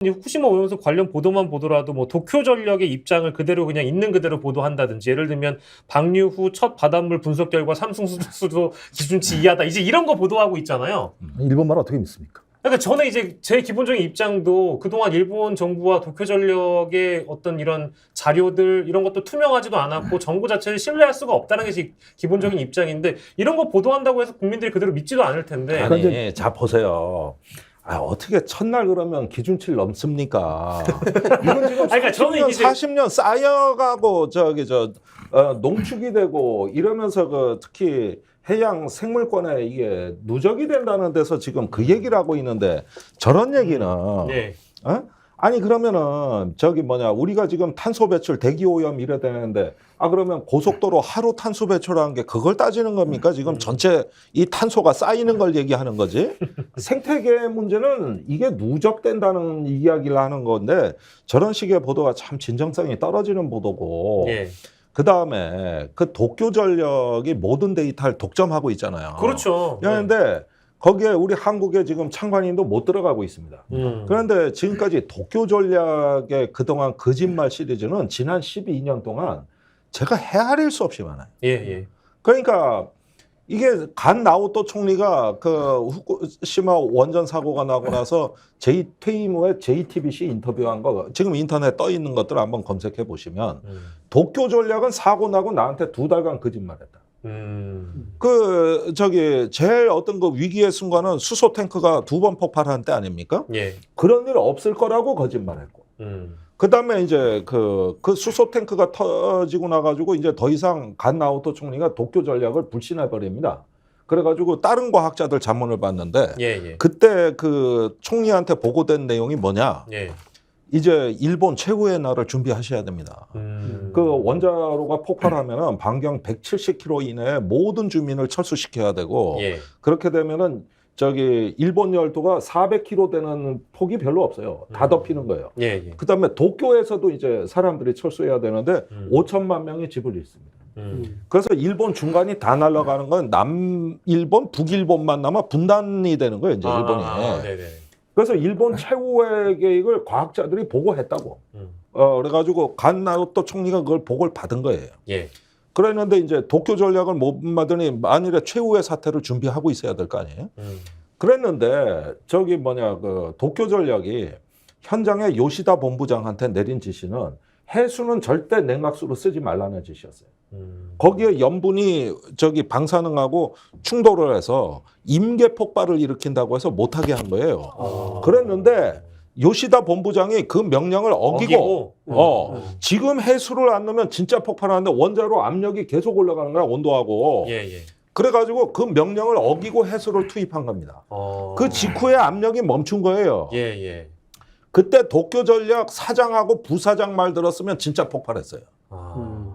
후쿠시마 오염수 관련 보도만 보더라도 뭐 도쿄전력의 입장을 그대로 그냥 있는 그대로 보도한다든지 예를 들면 방류 후 첫 바닷물 분석 결과 삼중 수도 기준치 이하다 이제 이런 거 보도하고 있잖아요. 일본 말 어떻게 믿습니까? 그러니까 저는 이제 제 기본적인 입장도 그동안 일본 정부와 도쿄전력의 어떤 이런 자료들 이런 것도 투명하지도 않았고 정부 자체를 신뢰할 수가 없다는 게 기본적인 입장인데 이런 거 보도한다고 해서 국민들이 그대로 믿지도 않을 텐데. 아니, 자 보세요. 어떻게 첫날 그러면 기준치를 넘습니까? 이건 지금 그러니까 저는 40년 쌓여가고 농축이 되고 이러면서 특히 해양 생물권에 이게 누적이 된다는 데서 지금 그 얘기를 하고 있는데 저런 얘기는 네. 아니 그러면은 우리가 지금 탄소 배출 대기 오염 이래 되는데 그러면 고속도로 하루 탄소 배출하는 게 그걸 따지는 겁니까? 지금 전체 이 탄소가 쌓이는 걸 얘기하는 거지. 생태계 문제는 이게 누적된다는 이야기를 하는 건데 저런 식의 보도가 참 진정성이 떨어지는 보도고. 네. 그다음에 그 도쿄전력이 모든 데이터를 독점하고 있잖아요. 그렇죠. 그런데 거기에 우리 한국의 지금 창관인도 못 들어가고 있습니다. 그런데 지금까지 도쿄전략의 그동안 거짓말 시리즈는 지난 12년 동안 제가 헤아릴 수 없이 많아요. 예. 그러니까 이게 간 나오토 총리가 그 후쿠시마 원전 사고가 나고 나서 퇴임 후에 JTBC 인터뷰한 거 지금 인터넷 떠 있는 것들 한번 검색해 보시면 도쿄전략은 사고 나고 나한테 2달간 거짓말했다. 제일 어떤 그 위기의 순간은 수소 탱크가 2번 폭발한 때 아닙니까? 예. 그런 일 없을 거라고 거짓말했고. 그다음에 이제 그 수소 탱크가 터지고 나가지고 이제 더 이상 간 나오토 총리가 도쿄 전략을 불신해 버립니다. 그래가지고 다른 과학자들 자문을 받는데 예. 그때 그 총리한테 보고된 내용이 뭐냐? 예. 이제 일본 최후의 날을 준비하셔야 됩니다. 그 원자로가 폭발하면은 반경 170km 이내에 모든 주민을 철수시켜야 되고 예. 그렇게 되면은 일본 열도가 400km 되는 폭이 별로 없어요. 다 덮이는 거예요. 예. 그다음에 도쿄에서도 이제 사람들이 철수해야 되는데 5천만 명이 집을 잃습니다. 그래서 일본 중간이 다 날아가는 건 남일본, 북일본만 남아 분단이 되는 거예요. 이제 일본이. 네네. 그래서 일본 최후의 계획을 과학자들이 보고했다고. 그래가지고 간 나오토 총리가 그걸 보고를 받은 거예요. 예. 그랬는데 이제 도쿄 전략을 못 받으니 만일에 최후의 사태를 준비하고 있어야 될 거 아니에요? 그랬는데 그 도쿄 전략이 현장에 요시다 본부장한테 내린 지시는 해수는 절대 냉각수로 쓰지 말라는 지시였어요. 거기에 염분이 방사능하고 충돌을 해서 임계 폭발을 일으킨다고 해서 못하게 한 거예요. 그랬는데 요시다 본부장이 그 명령을 어기고 지금 해수를 안 넣으면 진짜 폭발하는데 원자로 압력이 계속 올라가는 거야, 온도하고. 예. 그래가지고 그 명령을 어기고 해수를 투입한 겁니다. 그 직후에 압력이 멈춘 거예요. 예. 그때 도쿄 전략 사장하고 부사장 말 들었으면 진짜 폭발했어요.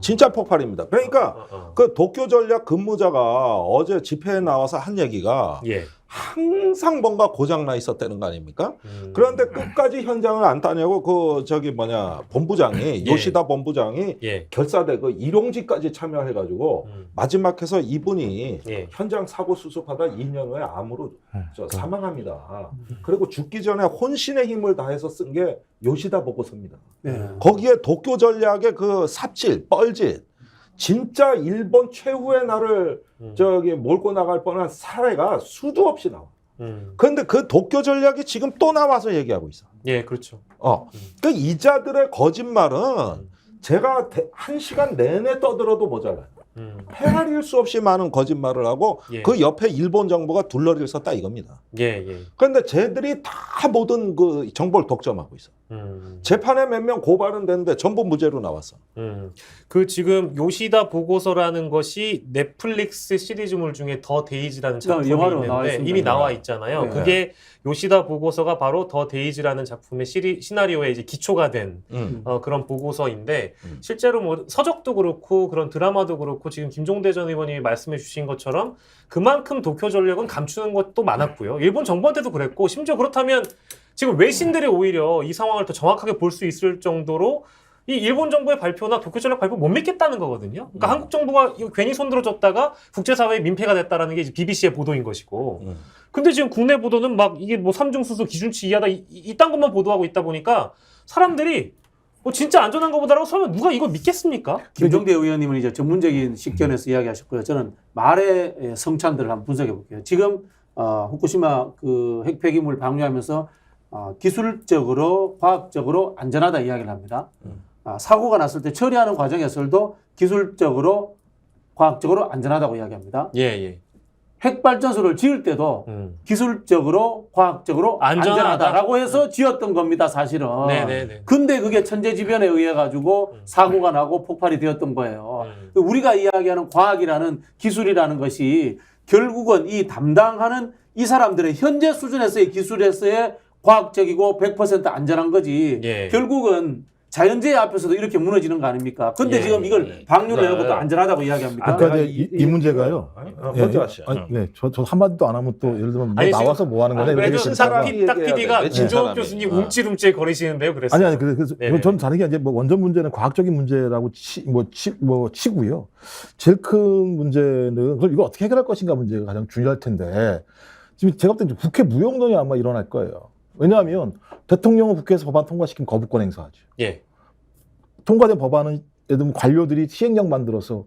진짜 폭발입니다. 그러니까 그 도쿄 전략 근무자가 어제 집회에 나와서 한 얘기가 항상 뭔가 고장나 있었다는 거 아닙니까? 그런데 끝까지 현장을 안 따냐고 본부장이 요시다 본부장이 결사대 그 일용직까지 참여해가지고 마지막에서 이분이 현장 사고 수습하다 2년 후에 암으로 사망합니다. 그리고 죽기 전에 혼신의 힘을 다해서 쓴 게 요시다 보고서입니다. 거기에 도쿄 전략의 그 삽질, 뻘짓, 진짜 일본 최후의 날을 몰고 나갈 뻔한 사례가 수도 없이 나와. 그런데 그 도쿄 전략이 지금 또 나와서 얘기하고 있어. 예, 그렇죠. 그 이자들의 거짓말은 제가 1시간 내내 떠들어도 모자라요. 헤아릴 수 없이 많은 거짓말을 하고 그 옆에 일본 정부가 둘러리를 섰다 이겁니다. 그런데 쟤들이 다 모든 그 정보를 독점하고 있어. 재판에 몇 명 고발은 됐는데 전부 무죄로 나왔어. 그 지금 요시다 보고서라는 것이 넷플릭스 시리즈물 중에 더 데이즈라는 작품이 있는데 이미 나와 있잖아요. 그게 요시다 보고서가 바로 더 데이즈라는 작품의 시나리오에 이제 기초가 된 그런 보고서인데 실제로 뭐 서적도 그렇고 그런 드라마도 그렇고 지금 김종대 전 의원님이 말씀해 주신 것처럼 그만큼 도쿄 전력은 감추는 것도 많았고요. 일본 정부한테도 그랬고 심지어 그렇다면 지금 외신들이 오히려 이 상황을 더 정확하게 볼 수 있을 정도로 이 일본 정부의 발표나 도쿄 전략 발표 못 믿겠다는 거거든요. 그러니까 한국 정부가 이거 괜히 손들어줬다가 국제사회에 민폐가 됐다라는 게 이제 BBC의 보도인 것이고. 근데 지금 국내 보도는 막 이게 뭐 삼중수소 기준치 이하다 이딴 것만 보도하고 있다 보니까 사람들이 뭐 진짜 안전한 것보다라고 설마 누가 이걸 믿겠습니까? 김종대 의원님은 이제 전문적인 식견에서 이야기하셨고요. 저는 말의 성찬들을 한번 분석해 볼게요. 지금 후쿠시마 그 핵폐기물 방류하면서 기술적으로 과학적으로 안전하다 이야기를 합니다. 사고가 났을 때 처리하는 과정에서도 기술적으로 과학적으로 안전하다고 이야기합니다. 예. 핵발전소를 지을 때도 기술적으로 과학적으로 안전하다라고 해서 지었던 겁니다, 사실은. 네네네. 근데 그게 천재지변에 의해 가지고 사고가 나고 폭발이 되었던 거예요. 우리가 이야기하는 과학이라는 기술이라는 것이 결국은 이 담당하는 이 사람들의 현재 수준에서의 기술에서의 과학적이고 100% 안전한 거지. 예. 결국은 자연재해 앞에서도 이렇게 무너지는 거 아닙니까? 근데 지금 이걸 방류를 해놓고 또 안전하다고 이야기합니다. 그러니까 이 문제가요. 먼저 하시죠. 네, 저 한마디도 안 하면 또 예를 들면 뭐 나와서 뭐 하는 거냐 그래도 이렇게 딱 PD가 네, 진정욱 사람이. 교수님 움찔움찔 거리시는데요. 그래서 아니 그래서 전 다른 게 이제 뭐 원전 문제는 과학적인 문제라고 치고요. 제일 큰 문제는 그럼 이걸 어떻게 해결할 것인가 문제가 가장 중요할 텐데 지금 제가 볼 때 국회 무용론이 아마 일어날 거예요. 왜냐하면 대통령은 국회에서 법안 통과시키면 거부권 행사하죠. 예. 통과된 법안은 예를 들면 관료들이 시행령 만들어서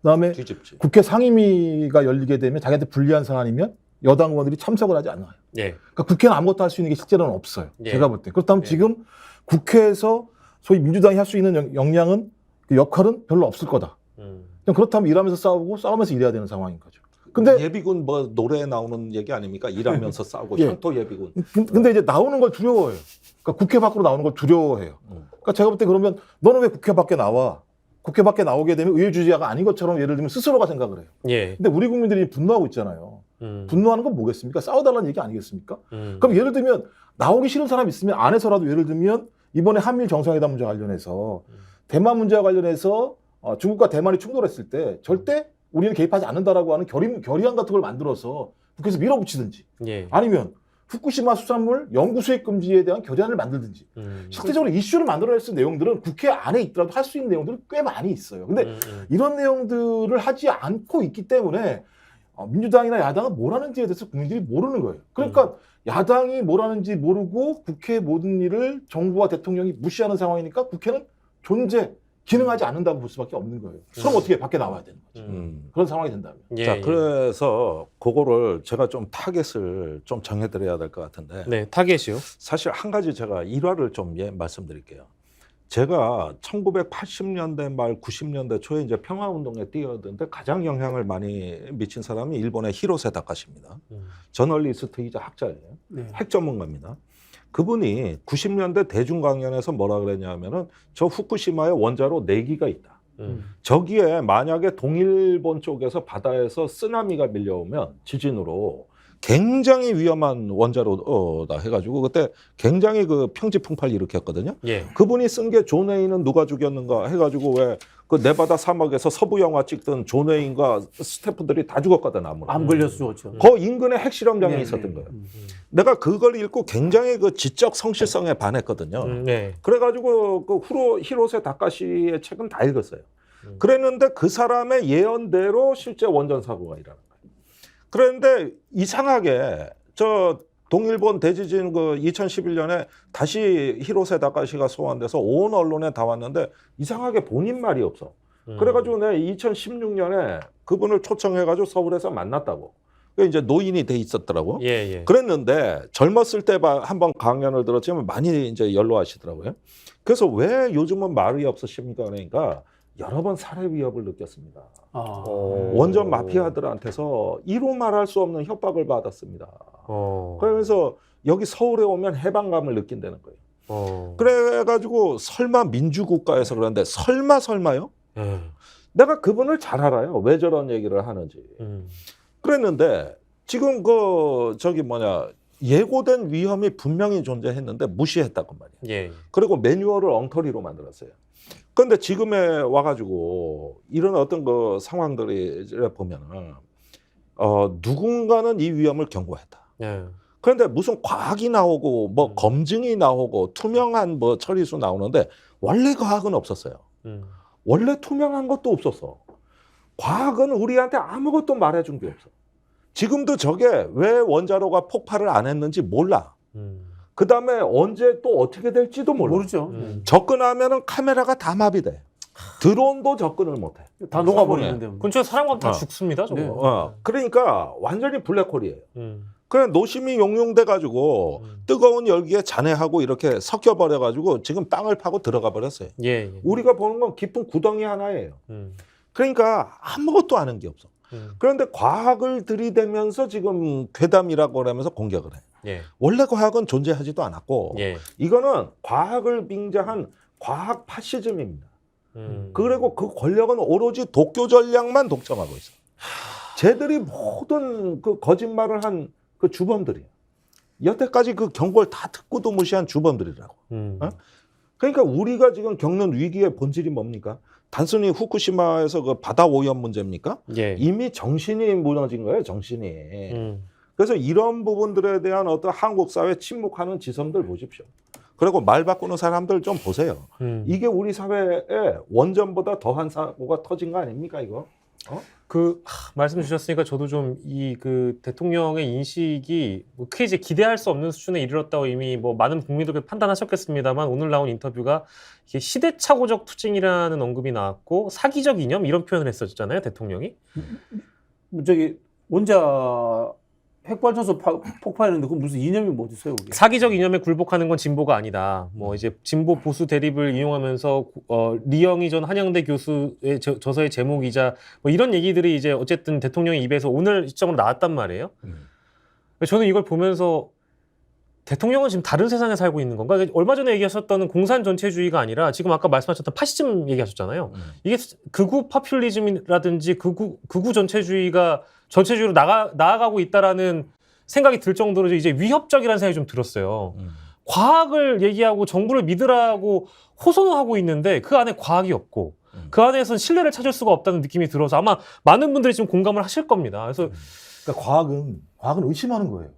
그다음에 뒤집지. 국회 상임위가 열리게 되면 자기한테 불리한 사안이면 여당 의원들이 참석을 하지 않아요. 예. 그러니까 국회는 아무것도 할 수 있는 게 실제로는 없어요. 예. 제가 볼 때. 그렇다면 예. 지금 국회에서 소위 민주당이 할 수 있는 역량은 그 역할은 별로 없을 거다. 그냥 그렇다면 일하면서 싸우면서 일해야 되는 상황인 거죠. 근데 예비군 뭐 노래에 나오는 얘기 아닙니까? 일하면서 싸우고 예. 현토 예비군. 근데 이제 나오는 걸 두려워해요. 그러니까 국회 밖으로 나오는 걸 두려워해요. 그러니까 제가 볼 때 그러면 너는 왜 국회 밖에 나와? 국회 밖에 나오게 되면 의회주의자가 아닌 것처럼 예를 들면 스스로가 생각을 해요. 예. 근데 우리 국민들이 분노하고 있잖아요. 분노하는 건 뭐겠습니까? 싸워달라는 얘기 아니겠습니까? 그럼 예를 들면 나오기 싫은 사람 있으면 안에서라도 예를 들면 이번에 한미일 정상회담 문제와 관련해서 대만 문제와 관련해서 중국과 대만이 충돌했을 때 절대 우리는 개입하지 않는다라고 하는 결의안 같은 걸 만들어서 국회에서 밀어붙이든지 예. 아니면 후쿠시마 수산물 영구 수입 금지에 대한 결의안을 만들든지 실제적으로 이슈를 만들어낼 수 있는 내용들은 국회 안에 있더라도 할 수 있는 내용들은 꽤 많이 있어요. 근데 이런 내용들을 하지 않고 있기 때문에 민주당이나 야당은 뭘 하는지에 대해서 국민들이 모르는 거예요. 그러니까 야당이 뭘 하는지 모르고 국회의 모든 일을 정부와 대통령이 무시하는 상황이니까 국회는 기능하지 않는다고 볼 수밖에 없는 거예요. 그럼 어떻게 밖에 나와야 되는 거죠. 그런 상황이 된다면. 예. 자, 그래서 그거를 제가 좀 타겟을 좀 정해드려야 될 것 같은데. 네, 타겟이요. 사실 한 가지 제가 일화를 좀 말씀드릴게요. 제가 1980년대 말 90년대 초에 이제 평화운동에 뛰어드는데 가장 영향을 많이 미친 사람이 일본의 히로세 다카시입니다. 저널리스트이자 학자예요. 네. 핵 전문가입니다. 그분이 90년대 대중강연에서 뭐라 그랬냐면은 저 후쿠시마에 원자로 4기가 있다. 저기에 만약에 동일본 쪽에서 바다에서 쓰나미가 밀려오면 지진으로 굉장히 위험한 원자로다 해가지고 그때 굉장히 그 평지풍파를 일으켰거든요. 예. 그분이 쓴 게 존 웨인은 누가 죽였는가 해가지고 왜 그 네바다 사막에서 서부 영화 찍던 존 웨인과 스태프들이 다 죽었거든 아무나. 안 걸려서 죽었죠. 그 인근에 핵실험장이 네, 있었던 네. 거예요. 내가 그걸 읽고 굉장히 그 지적 성실성에 반했거든요. 네. 그래가지고 그 히로세 다카시의 책은 다 읽었어요. 그랬는데 그 사람의 예언대로 실제 원전 사고가 일어난 거예요. 그런데 이상하게 저 동일본 대지진 그 2011년에 다시 히로세 다카시가 소환돼서 온 언론에 다 왔는데 이상하게 본인 말이 없어. 그래가지고 내가 2016년에 그분을 초청해가지고 서울에서 만났다고. 그 이제 노인이 돼 있었더라고. 예. 그랬는데 젊었을 때 한번 강연을 들었지만 많이 이제 연로하시더라고요. 그래서 왜 요즘은 말이 없으십니까? 그러니까 여러 번 살해 위협을 느꼈습니다. 원전 마피아들한테서 이루 말할 수 없는 협박을 받았습니다. 그래서 여기 서울에 오면 해방감을 느낀다는 거예요. 그래가지고 설마 민주국가에서 그러는데 설마요? 내가 그분을 잘 알아요. 왜 저런 얘기를 하는지. 그랬는데 지금 예고된 위험이 분명히 존재했는데 무시했다고 말이에요. 예. 그리고 매뉴얼을 엉터리로 만들었어요. 그런데 지금에 와가지고 이런 어떤 그 상황들을 보면은 누군가는 이 위험을 경고했다. 예. 그런데 무슨 과학이 나오고 뭐 검증이 나오고 투명한 뭐 처리수 나오는데 원래 과학은 없었어요. 원래 투명한 것도 없었어. 과학은 우리한테 아무것도 말해준 게 없어. 지금도 저게 왜 원자로가 폭발을 안 했는지 몰라. 그 다음에 언제 또 어떻게 될지도 몰라. 모르죠. 접근하면은 카메라가 다 마비돼. 드론도 접근을 못해. 다 녹아버리는데. 근처에 사람 가면 다 죽습니다, 저거. 네. 그러니까 완전히 블랙홀이에요. 그냥 노심이 용융돼 가지고 뜨거운 열기에 잔해하고 이렇게 섞여 버려 가지고 지금 땅을 파고 들어가 버렸어요. 예. 우리가 보는 건 깊은 구덩이 하나예요. 그러니까 아무것도 아는 게 없어. 그런데 과학을 들이대면서 지금 괴담이라고 그러면서 공격을 해. 예. 원래 과학은 존재하지도 않았고 예. 이거는 과학을 빙자한 과학 파시즘입니다. 그리고 그 권력은 오로지 도쿄 전략만 독점하고 있어. 쟤들이 모든 그 거짓말을 한 그 주범들이야. 여태까지 그 경고를 다 듣고도 무시한 주범들이라고. 그러니까 우리가 지금 겪는 위기의 본질이 뭡니까? 단순히 후쿠시마에서 그 바다 오염 문제입니까? 예. 이미 정신이 무너진 거예요, 정신이. 그래서 이런 부분들에 대한 어떤 한국 사회 침묵하는 지성들 보십시오. 그리고 말 바꾸는 사람들 좀 보세요. 이게 우리 사회에 원전보다 더한 사고가 터진 거 아닙니까, 이거? 말씀 주셨으니까 저도 좀 이 그 대통령의 인식이 뭐 크게 이제 기대할 수 없는 수준에 이르렀다고 이미 뭐 많은 국민들께서 판단하셨겠습니다만 오늘 나온 인터뷰가 이게 시대착오적 투쟁이라는 언급이 나왔고 사기적 이념 이런 표현을 했었잖아요, 대통령이. 저기 원자 핵발전소 폭파했는데 그 무슨 이념이 뭐 있어요, 그게? 사기적 이념에 굴복하는 건 진보가 아니다. 뭐 이제 진보 보수 대립을 이용하면서 리영희 전 한양대 교수의 저서의 제목이자 뭐 이런 얘기들이 이제 어쨌든 대통령의 입에서 오늘 시점으로 나왔단 말이에요. 저는 이걸 보면서 대통령은 지금 다른 세상에 살고 있는 건가? 얼마 전에 얘기하셨던 공산 전체주의가 아니라 지금 아까 말씀하셨던 파시즘 얘기하셨잖아요. 이게 극우 파퓰리즘이라든지 극우 전체주의로 나아가고 있다라는 생각이 들 정도로 이제 위협적이라는 생각이 좀 들었어요. 과학을 얘기하고 정부를 믿으라고 호소하고 있는데 그 안에 과학이 없고 그 안에서는 신뢰를 찾을 수가 없다는 느낌이 들어서 아마 많은 분들이 지금 공감을 하실 겁니다. 그래서 그러니까 과학은 의심하는 거예요.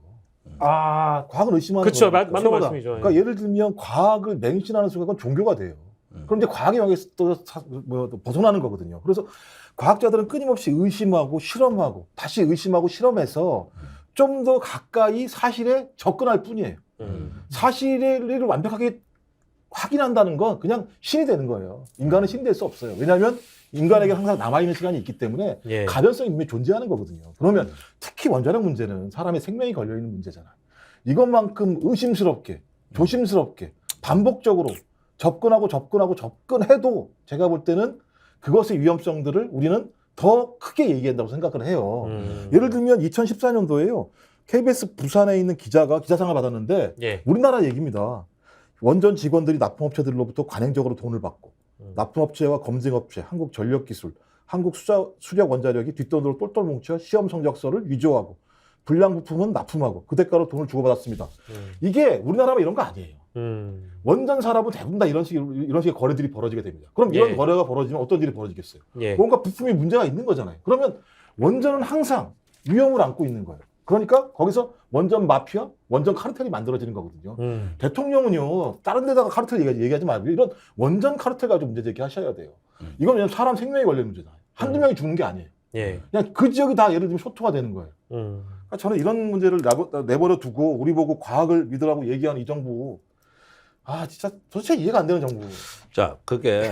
과학은 의심하는 그렇죠. 거예요. 맞는 말씀이죠. 그러니까 예를 들면 과학을 맹신하는 순간 종교가 돼요. 그럼 이제 과학의 영역에서 또 벗어나는 거거든요. 그래서 과학자들은 끊임없이 의심하고 실험하고 다시 의심하고 실험해서 좀 더 가까이 사실에 접근할 뿐이에요. 사실을 완벽하게 확인한다는 건 그냥 신이 되는 거예요. 인간은 신이 될 수 없어요. 왜냐하면 인간에게 항상 남아있는 시간이 있기 때문에 예. 가변성이 분명히 존재하는 거거든요. 그러면 특히 원자력 문제는 사람의 생명이 걸려있는 문제잖아요. 이것만큼 의심스럽게 조심스럽게 반복적으로 접근해도 제가 볼 때는 그것의 위험성들을 우리는 더 크게 얘기한다고 생각을 해요. 예를 들면 2014년도에요. KBS 부산에 있는 기자가 기자상을 받았는데 예. 우리나라 얘기입니다. 원전 직원들이 납품업체들로부터 관행적으로 돈을 받고 납품업체와 검증업체, 한국전력기술, 한국수력원자력이 뒷돈으로 똘똘 뭉쳐 시험 성적서를 위조하고 불량 부품은 납품하고 그 대가로 돈을 주고받았습니다. 이게 우리나라만 이런 거 아니에요. 원전 산업은 대부분 다 이런 식의 거래들이 벌어지게 됩니다. 그럼 이런 예. 거래가 벌어지면 어떤 일이 벌어지겠어요? 예. 뭔가 부품이 문제가 있는 거잖아요. 그러면 원전은 항상 위험을 안고 있는 거예요. 그러니까 거기서 원전 마피아, 원전 카르텔이 만들어지는 거거든요. 대통령은요, 다른 데다가 카르텔 얘기하지 말고 이런 원전 카르텔 가지고 문제 제기하셔야 돼요. 이건 왜냐면 사람 생명이 걸리는 문제잖아요. 한두 명이 죽는 게 아니에요. 예. 그냥 그 지역이 다 예를 들면 쇼트가 되는 거예요. 그러니까 저는 이런 문제를 내버려 두고 우리 보고 과학을 믿으라고 얘기하는 이 정부, 진짜 도대체 이해가 안 되는 정부. 자, 그게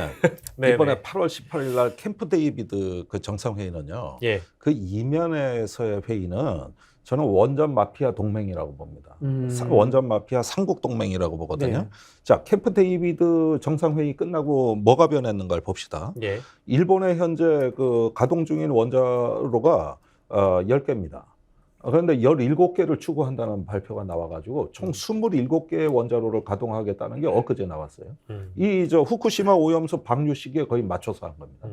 네, 이번에 네. 8월 18일 날 캠프 데이비드 그 정상회의는요. 예. 그 이면에서의 회의는 저는 원전 마피아 동맹이라고 봅니다. 원전 마피아 삼국 동맹이라고 보거든요. 네. 자, 캠프 데이비드 정상회의 끝나고 뭐가 변했는가를 봅시다. 예. 일본의 현재 그 가동 중인 원자로가 10개입니다. 그런데 17개를 추구한다는 발표가 나와가지고 총 27개의 원자로를 가동하겠다는 게 엊그제 나왔어요. 이 후쿠시마 오염수 방류 시기에 거의 맞춰서 한 겁니다.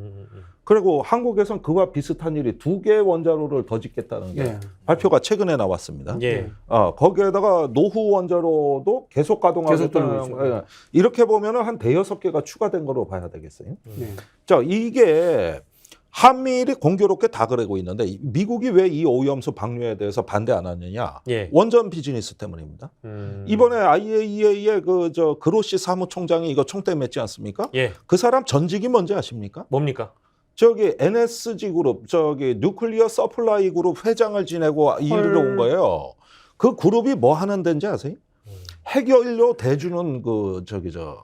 그리고 한국에선 그와 비슷한 일이 2개의 원자로를 더 짓겠다는 게 예. 발표가 최근에 나왔습니다. 예. 거기에다가 노후 원자로도 계속 가동하겠다는 계속 돌리고 있죠. 이렇게 보면은 한 5-6개가 추가된 거로 봐야 되겠어요. 네. 자, 이게 한미일이 공교롭게 다 그러고 있는데 미국이 왜 이 오염수 방류에 대해서 반대 안 하느냐? 예. 원전 비즈니스 때문입니다. 이번에 IAEA의 그로시 사무총장이 이거 총대 맺지 않습니까? 예. 그 사람 전직이 뭔지 아십니까? 뭡니까? 저기 NSG 그룹, 뉴클리어 서플라이 그룹 회장을 지내고 이르러 온 거예요. 그 그룹이 뭐 하는 데인지 아세요? 핵연료 대주는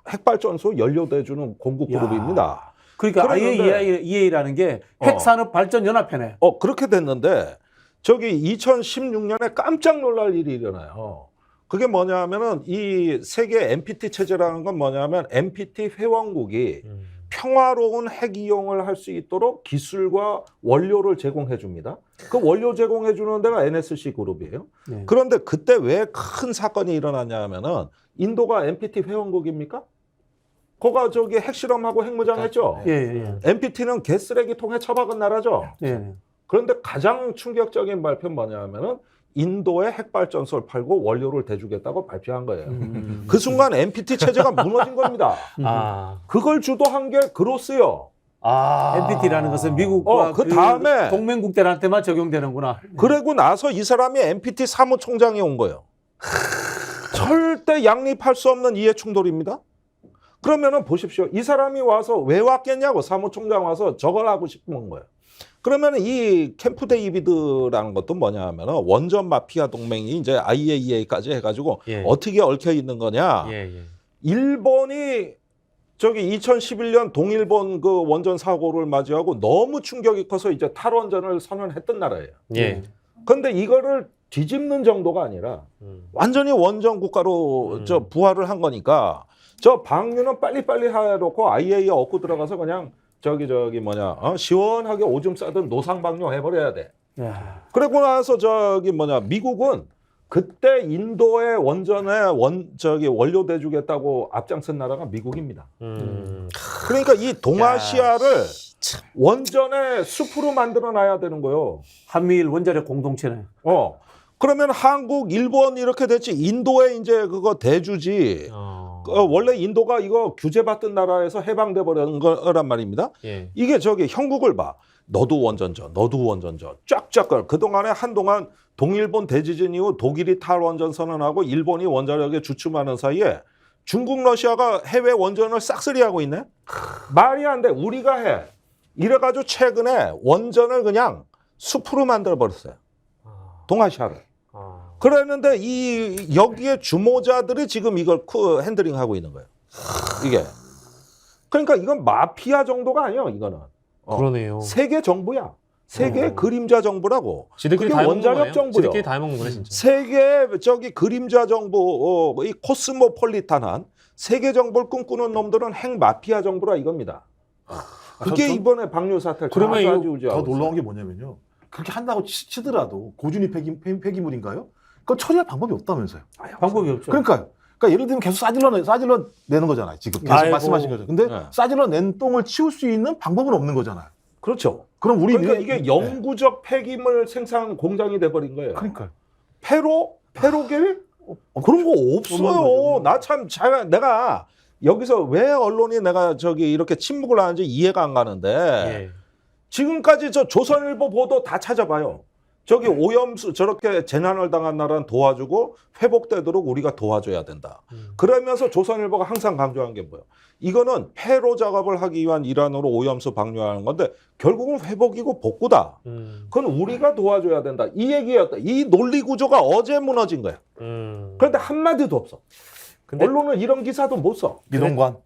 핵발전소 연료 대주는 공급 야. 그룹입니다. 그러니까 그랬는데- IAEA라는 게 핵산업발전연합회네. 그렇게 됐는데 2016년에 깜짝 놀랄 일이 일어나요. 그게 뭐냐면은 이 세계 NPT 체제라는 건 뭐냐면 NPT 회원국이 평화로운 핵 이용을 할 수 있도록 기술과 원료를 제공해 줍니다. 그 원료 제공해 주는 데가 NSC 그룹이에요. 네. 그런데 그때 왜 큰 사건이 일어났냐 하면은 인도가 NPT 회원국입니까? 거가 핵실험하고 핵무장 했죠. 예, 예, NPT는 개쓰레기통에 처박은 나라죠. 예. 예. 그런데 가장 충격적인 발표는 뭐냐면은 인도에 핵발전소를 팔고 원료를 대주겠다고 발표한 거예요. 그 순간 NPT 체제가 무너진 겁니다. 아. 그걸 주도한 게 그로스요. NPT라는 것은 미국과 그 다음에 동맹국들한테만 적용되는구나. 그러고 나서 이 사람이 NPT 사무총장이 온 거예요. 절대 양립할 수 없는 이해 충돌입니다. 그러면은 보십시오. 이 사람이 와서 왜 왔겠냐고 사무총장 와서 저걸 하고 싶은 거예요. 그러면 이 캠프 데이비드라는 것도 뭐냐 하면은 원전 마피아 동맹이 이제 IAEA까지 해가지고 예. 어떻게 얽혀 있는 거냐. 예, 예. 일본이 2011년 동일본 그 원전 사고를 맞이하고 너무 충격이 커서 이제 탈원전을 선언했던 나라예요. 예. 그런데 이거를 뒤집는 정도가 아니라 완전히 원전 국가로 부활을 한 거니까 방류는 빨리빨리 해놓고 IAEA 얻고 들어가서 그냥 시원하게 오줌 싸든 노상 방류 해버려야 돼. 야. 그러고 나서 미국은 그때 인도의 원전에 원료 대주겠다고 앞장선 나라가 미국입니다. 그러니까 이 동아시아를 원전의 숲으로 만들어 놔야 되는 거예요. 한미일 원자력 공동체네. 그러면 한국, 일본 이렇게 됐지 인도에 이제 그거 대주지. 원래 인도가 이거 규제받던 나라에서 해방돼 버린 거란 말입니다. 예. 이게 형국을 봐. 너도 원전저, 너도 원전저. 쫙쫙 그동안에 한동안 동일본 대지진 이후 독일이 탈원전 선언하고 일본이 원자력에 주춤하는 사이에 중국, 러시아가 해외 원전을 싹쓸이하고 있네. 말이 안 돼. 우리가 해. 이래가지고 최근에 원전을 그냥 숲으로 만들어 버렸어요. 동아시아를. 그랬는데 여기에 주모자들이 지금 이걸 핸들링하고 있는 거예요. 이게. 그러니까 이건 마피아 정도가 아니에요. 이거는. 그러네요. 세계 정부야. 세계 그림자 정부라고. 지들끼리 그게 다 해먹는 원자력 거예요? 정부요. 지들끼리 다 해먹는 거네 진짜. 세계 그림자 정부, 이 코스모폴리탄한 세계 정부를 꿈꾸는 놈들은 핵 마피아 정부라 이겁니다. 그게 이번에 방류 사태. 그러면 이거 더 놀라운 게 뭐냐면요. 그렇게 한다고 치더라도 고준위 폐기물인가요? 그거 처리할 방법이 없다면서요. 방법이 없죠. 그러니까 예를 들면 계속 싸질러 내는 거잖아요. 지금 계속 아이고. 말씀하신 거죠. 근데 네. 싸질러 낸 똥을 치울 수 있는 방법은 없는 거잖아요. 그렇죠. 그럼 우리 그러니까 이게 영구적 폐기물 생산 공장이 돼버린 거예요. 그러니까요. 폐로 계획? 그런 거 없어요. 나 참 내가 여기서 왜 언론이 내가 이렇게 침묵을 하는지 이해가 안 가는데 예. 지금까지 조선일보 보도 다 찾아봐요. 오염수 저렇게 재난을 당한 나라는 도와주고 회복되도록 우리가 도와줘야 된다. 그러면서 조선일보가 항상 강조한 게 뭐예요? 이거는 폐로 작업을 하기 위한 일환으로 오염수 방류하는 건데 결국은 회복이고 복구다. 그건 우리가 도와줘야 된다. 이 얘기였다. 이 논리 구조가 어제 무너진 거야. 그런데 한마디도 없어. 근데 언론은 이런 기사도 못 써. 이동관.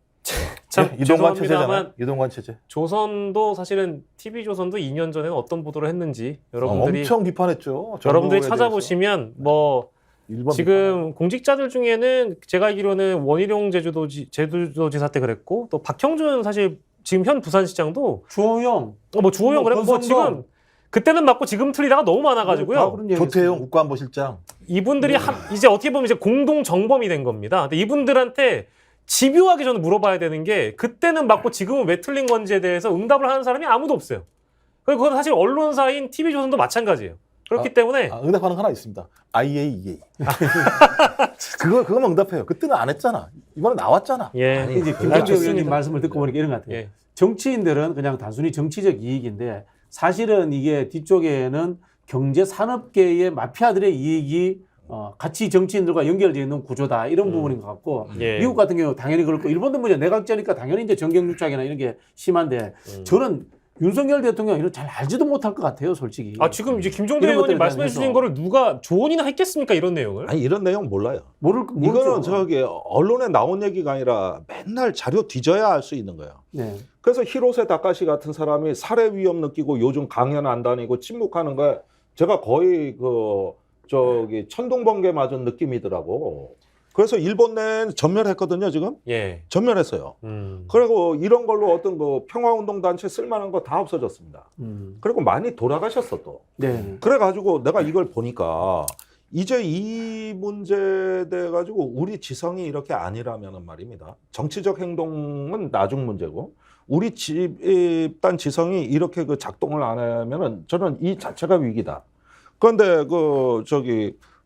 참 이동관 체제잖아요. 죄송합니다만 이동관 체제. 조선도 사실은 TV조선도 2년 전에는 어떤 보도를 했는지 여러분들이 엄청 비판했죠. 여러분들이 정부에 찾아보시면 뭐 일본 지금 공직자들 중에는 제가 알기로는 원희룡 제주도지사 때 그랬고 또 박형준 사실 지금 현 부산시장도 주호영. 주호영 그랬고 뭐 지금 그때는 맞고 지금 틀리다가 너무 많아가지고요. 조태용 국가안보실장. 이분들이 이제 어떻게 보면 이제 공동 정범이 된 겁니다. 근데 이분들한테 집요하게 저는 물어봐야 되는 게 그때는 맞고 지금은 왜 틀린 건지에 대해서 응답을 하는 사람이 아무도 없어요. 그리고 그건 사실 언론사인 TV조선도 마찬가지예요. 그렇기 때문에 응답하는 거 하나 있습니다. IAEA. 그거만 응답해요. 그때는 안 했잖아. 이번에 나왔잖아. 예. 아니, 이제 아, 김경재 좋습니다. 의원님 말씀을 듣고 보니까 이런 것 같아요. 예. 정치인들은 그냥 단순히 정치적 이익인데 사실은 이게 뒤쪽에는 경제 산업계의 마피아들의 이익이 같이 정치인들과 연결되어 있는 구조다 이런 부분인 것 같고 예. 미국 같은 경우 당연히 그렇고 일본도 뭐 내각제니까 당연히 이제 정경유착이나 이런 게 심한데 저는 윤석열 대통령 이런 잘 알지도 못할 것 같아요, 솔직히. 아 지금 이제 김종대 이런 의원님 것들에 말씀해 대해서. 주신 거를 누가 조언이나 했겠습니까 이런 내용을? 아니 이런 내용 몰라요. 모르죠. 이거는 저기 언론에 나온 얘기가 아니라 맨날 자료 뒤져야 알 수 있는 거예요. 네. 그래서 히로세 다카시 같은 사람이 살해 위험 느끼고 요즘 강연 안 다니고 침묵하는 거에 제가 거의 천둥번개 맞은 느낌이더라고. 그래서 일본 내에 전멸했거든요, 지금. 예. 전멸했어요. 그리고 이런 걸로 어떤 평화운동 단체 쓸만한 거 다 없어졌습니다. 그리고 많이 돌아가셨어 또. 네. 그래가지고 내가 이걸 보니까 이제 이 문제에 대해 가지고 우리 지성이 이렇게 아니라면 말입니다. 정치적 행동은 나중 문제고 우리 집단 지성이 이렇게 작동을 안 하면은 저는 이 자체가 위기다. 그런데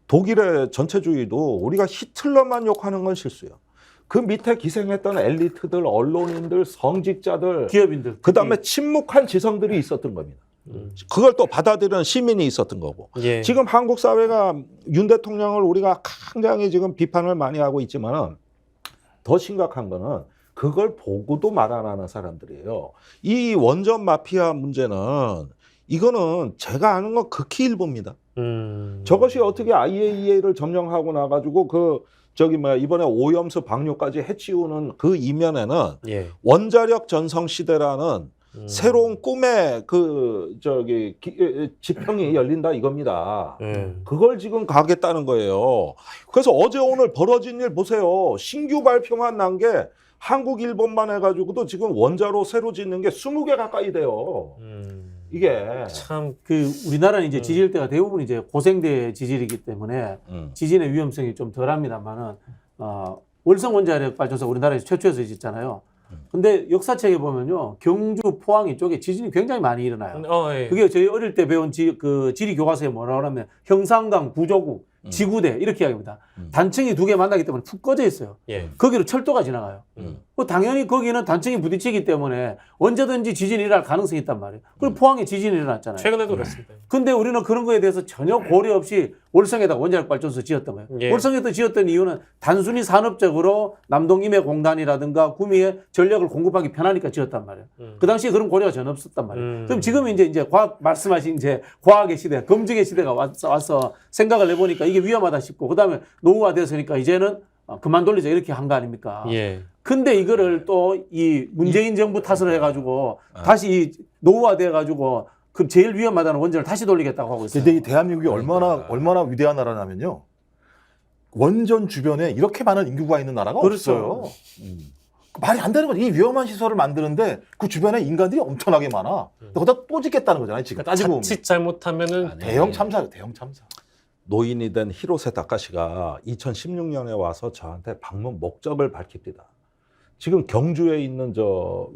독일의 전체주의도 우리가 히틀러만 욕하는 건 실수예요. 그 밑에 기생했던 엘리트들, 언론인들, 성직자들, 기업인들. 그다음에 침묵한 지성들이 있었던 겁니다. 그걸 또 받아들이는 시민이 있었던 거고. 예. 지금 한국 사회가 윤 대통령을 우리가 굉장히 지금 비판을 많이 하고 있지만 더 심각한 거는 그걸 보고도 말 안 하는 사람들이에요. 이 원전 마피아 문제는 이거는 제가 아는 건 극히 일부입니다. 저것이 어떻게 IAEA를 점령하고 나가지고 이번에 오염수 방류까지 해치우는 그 이면에는 예. 원자력 전성 시대라는 새로운 꿈의 지평이 열린다 이겁니다. 그걸 지금 가겠다는 거예요. 그래서 어제 오늘 벌어진 일 보세요. 신규 발표만 난 게 한국, 일본만 해가지고도 지금 원자로 새로 짓는 게 20개 가까이 돼요. 이게 참 우리나라는 이제 지질대가 대부분 이제 고생대 지질이기 때문에 지진의 위험성이 좀 덜합니다만은 월성 원자력 발전소 우리나라에서 최초에서 짓잖아요. 근데 역사책에 보면요 경주, 포항 이쪽에 지진이 굉장히 많이 일어나요. 예. 그게 저희 어릴 때 배운 지리 교과서에 뭐라고 하면 형상강, 구조국, 지구대 이렇게 이야기합니다. 단층이 두 개 만나기 때문에 푹 꺼져 있어요. 예. 거기로 철도가 지나가요. 당연히 거기는 단층이 부딪히기 때문에 언제든지 지진이 일어날 가능성이 있단 말이에요. 그리고 포항에 지진이 일어났잖아요. 최근에도 그렇습니다. 근데 우리는 그런 거에 대해서 전혀 고려 없이 월성에다 원자력 발전소 지었던 거예요. 예. 월성에다 지었던 이유는 단순히 산업적으로 남동임해공단이라든가 구미에 전력을 공급하기 편하니까 지었단 말이에요. 그 당시에 그런 고려가 전혀 없었단 말이에요. 그럼 지금 이제 과학 말씀하신 이제 과학의 시대, 검증의 시대가 와서 생각을 해보니까 이게 위험하다 싶고 그다음에 노후화됐으니까 이제는 그만 돌리자 이렇게 한 거 아닙니까? 예. 근데 이거를 또 이 문재인 정부 탓을 해가지고 다시 노후화돼가지고 그 제일 위험하다는 원전을 다시 돌리겠다고 하고 있어요. 근데 이 대한민국이 얼마나 위대한 나라냐면요. 원전 주변에 이렇게 많은 인구가 있는 나라가 그렇죠. 없어요. 말이 안 되는 거죠. 이 위험한 시설을 만드는데 그 주변에 인간들이 엄청나게 많아. 거기다 또 짓겠다는 거잖아요. 지금 따지고 보면. 자칫 잘못하면은 대형 참사예요. 대형 참사. 노인이 된 히로세 다카시가 2016년에 와서 저한테 방문 목적을 밝힙니다. 지금 경주에 있는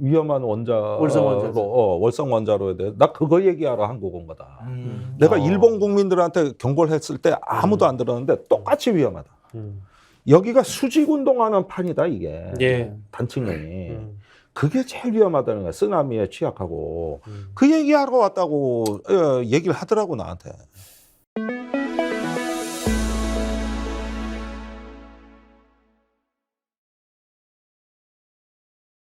위험한 월성 원자로에 대해 나 그거 얘기하러 한국 온 거다. 내가 일본 국민들한테 경고를 했을 때 아무도 안 들었는데 똑같이 위험하다. 여기가 수직 운동하는 판이다 이게. 예. 단층이. 그게 제일 위험하다는 거야. 쓰나미에 취약하고. 그 얘기하러 왔다고 얘기를 하더라고 나한테.